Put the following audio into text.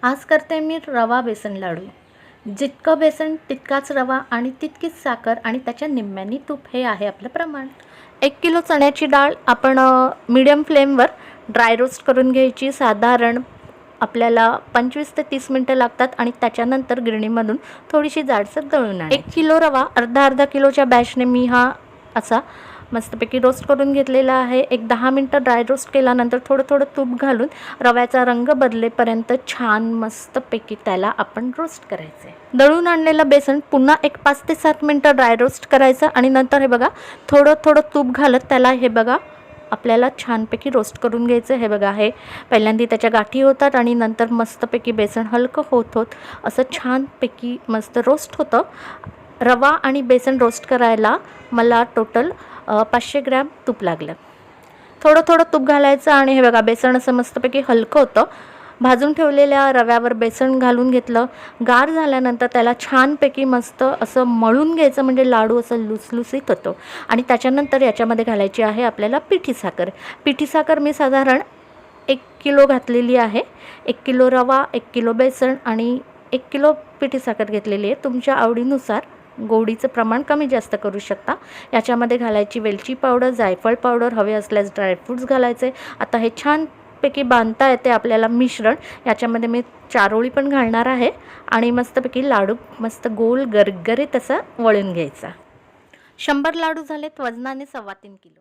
आज करते मी रवा बेसन लाडू। जितकं बेसन तितकाच रवा आणि तितकीच साखर आणि त्याच्या निम्म्याने तूप हे आहे आपलं प्रमाण। 1 किलो चण्याची डाळ आपण मीडियम फ्लेमवर ड्राय रोस्ट करून घ्यायची। साधारण आपल्याला 25 ते 30 मिनिटं लागतात आणि त्याच्यानंतर गिरणीमधून थोडीशी जाडसर दळून आणायची। 1 किलो रवा अर्धा किलोच्या बॅचने मी हा असा मस्तपैकी रोस्ट करून घेतलेला आहे। एक 10 मिनिटं ड्राय रोस्ट केल्यानंतर थोडं तूप घालून रव्याचा रंग बदलेपर्यंत छान मस्तपैकी त्याला आपण रोस्ट करायचे। दळून आणलेलं बेसन पुन्हा एक 5 ते 7 मिनिटं ड्राय रोस्ट करायचं आणि नंतर हे बघा थोडं तूप घालत त्याला हे बघा आपल्याला छानपैकी रोस्ट करून घ्यायचं। हे बघा हे पहिल्यांदा त्याच्या गाठी होतात आणि नंतर मस्तपैकी बेसन हलकं होत असं छानपैकी मस्त रोस्ट होतं। रवा आणि बेसन रोस्ट करायला मला टोटल 500 ग्रॅम तूप लागलं। थोडं तूप घालायचं आणि हे बघा बेसन असं मस्तपैकी हलकं होतं। भाजून ठेवलेल्या रव्यावर बेसन घालून घेतलं। गार झाल्यानंतर त्याला छानपैकी मस्त असं मळून घ्यायचं म्हणजे लाडू असं लुसलुसीत होतो। आणि त्याच्यानंतर याच्यामध्ये घालायची आहे आपल्याला पिठी साखर। पिठी साखर मी साधारण 1 किलो घातलेली आहे। 1 किलो रवा, 1 किलो बेसन आणि 1 किलो पिठी साखर घेतलेली आहे। तुमच्या आवडीनुसार गोडीचं प्रमाण कमी जास्त करू शकता। याच्यामध्ये घालायची वेलची पावडर, जायफळ पावडर, हवे असल्यास ड्रायफ्रूट्स घालायचे। आता हे छानपैकी बांधता येते आपल्याला मिश्रण। याच्यामध्ये मी चारोळी पण घालणार आहे आणि मस्तपैकी लाडू मस्त गोल गरगरीत असा वळून घ्यायचा। 100 लाडू झालेत वजनाने 3.25 किलो।